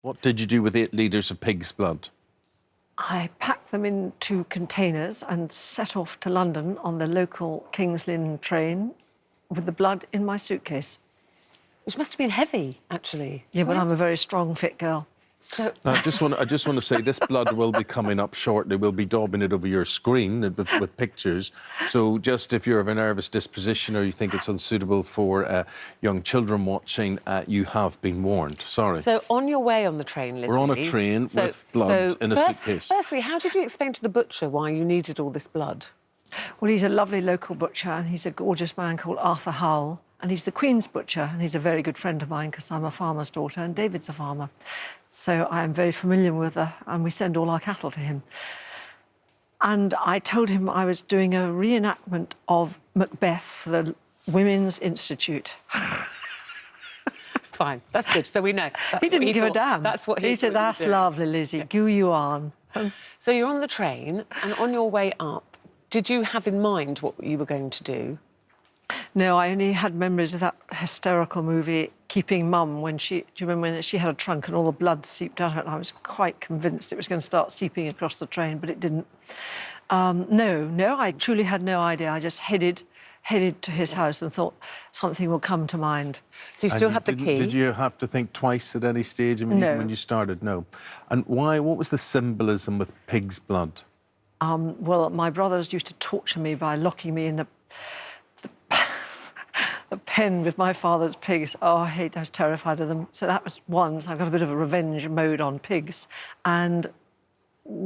What did you do with 8 litres of pig's blood? I packed them into containers and set off to London on the local King's Lynn train with the blood in my suitcase. Which must have been heavy, actually. Yeah, but I'm a very strong, fit girl. So... Now, I just want to say this blood will be coming up shortly. We'll be daubing it over your screen with pictures. So just if you're of a nervous disposition or you think it's unsuitable for young children watching, you have been warned. Sorry. So on your way on the train, Lizzie... We're on a train with blood in a suitcase. Firstly, how did you explain to the butcher why you needed all this blood? Well, he's a lovely local butcher and he's a gorgeous man called Arthur Howell. And he's the Queen's butcher, and he's a very good friend of mine because I'm a farmer's daughter and David's a farmer. So I am very familiar with her, and we send all our cattle to him. And I told him I was doing a reenactment of Macbeth for the Women's Institute. Fine, that's good. So we know. He didn't give a damn. That's what he said. That's lovely, Lizzie. Goo you on. So you're on the train, and on your way up, did you have in mind what you were going to do? No, I only had memories of that hysterical movie, Keeping Mum, when do you remember when she had a trunk and all the blood seeped out of it? And I was quite convinced it was going to start seeping across the train, but it didn't. No, I truly had no idea. I just headed to his house and thought something will come to mind. So you still have the key? Did you have to think twice at any stage? I mean, No. even when you started? No. And why? What was the symbolism with pig's blood? Well, my brothers used to torture me by locking me in the pen with my father's pigs. Oh, I was terrified of them. So that was one. So I got a bit of a revenge mode on pigs. And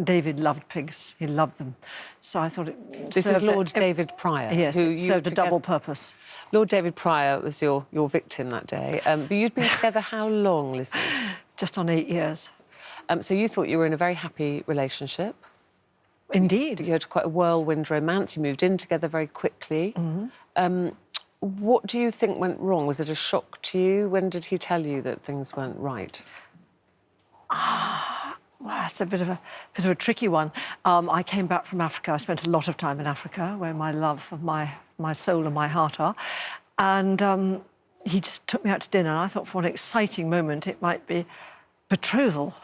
David loved pigs. He loved them. So I thought it This is Lord David Pryor. Yes, who it served a double purpose. Lord David Pryor was your victim that day. But you'd been together how long, Lizzie? Just on 8 years. So you thought you were in a very happy relationship? Indeed. You had quite a whirlwind romance. You moved in together very quickly. Mm-hmm. What do you think went wrong? Was it a shock to you? When did he tell you that things weren't right? Well, it's a bit of a tricky one. I came back from Africa. I spent a lot of time in Africa, where my love of my soul and my heart are. And he just took me out to dinner. And I thought, for an exciting moment, it might be betrothal.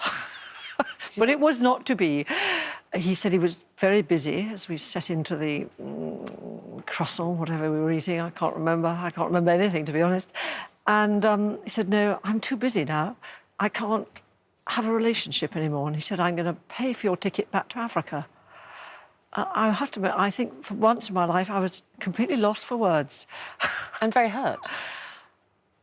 But it was not to be. He said he was very busy as we set into the croissant, whatever we were eating. I can't remember. I can't remember anything, to be honest. And he said, no, I'm too busy now. I can't have a relationship anymore. And he said, I'm going to pay for your ticket back to Africa. I have to admit, I think for once in my life, I was completely lost for words. And very hurt?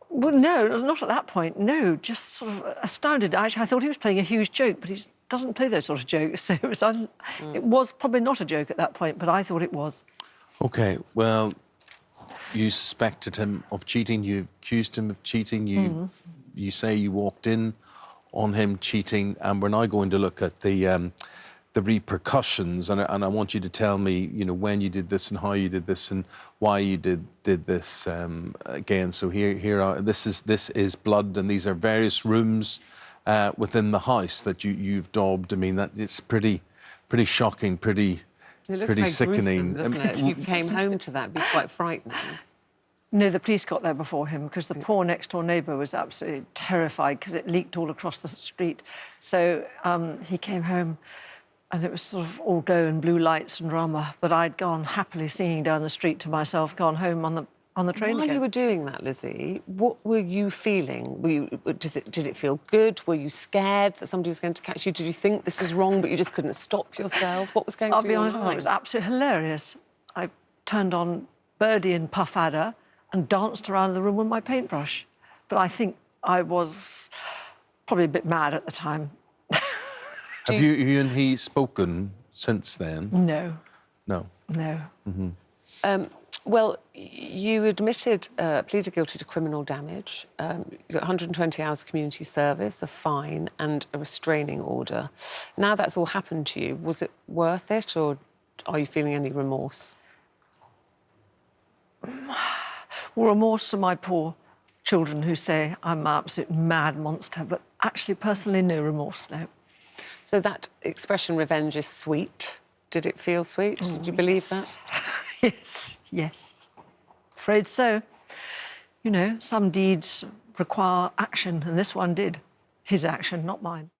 Well, no, not at that point, no, just sort of astounded. Actually, I thought he was playing a huge joke, but he doesn't play those sort of jokes, so it was probably not a joke at that point, but I thought it was. OK, well, you suspected him of cheating, you accused him of cheating, you say you walked in on him cheating, and we're now going to look at the repercussions, and I want you to tell me, you know, when you did this and how you did this and why you did this again. So here are this is blood, and these are various rooms within the house that you've daubed. I mean, that it's pretty shocking, pretty sickening. Gruesome, doesn't it? If you came home to that, it'd be quite frightening. No, the police got there before him because the poor next-door neighbour was absolutely terrified because it leaked all across the street. So he came home and it was sort of all go and blue lights and drama. But I'd gone happily singing down the street to myself, gone home on the train again. While you were doing that, Lizzie, what were you feeling? Did it feel good? Were you scared that somebody was going to catch you? Did you think this is wrong, but you just couldn't stop yourself? What was going through your mind? I'll be honest, it was absolutely hilarious. I turned on Birdie and Puff Adder and danced around the room with my paintbrush. But I think I was probably a bit mad at the time. Have you and he spoken since then? No. No? No. Mm-hmm. Well, you pleaded guilty to criminal damage. You got 120 hours community service, a fine and a restraining order. Now that's all happened to you, was it worth it, or are you feeling any remorse? Well, remorse for my poor children who say I'm an absolute mad monster, but actually, personally, no remorse, no. So that expression, revenge, is sweet. Did it feel sweet? Did you believe that? Yes. Afraid so. You know, some deeds require action, and this one did. his action, not mine.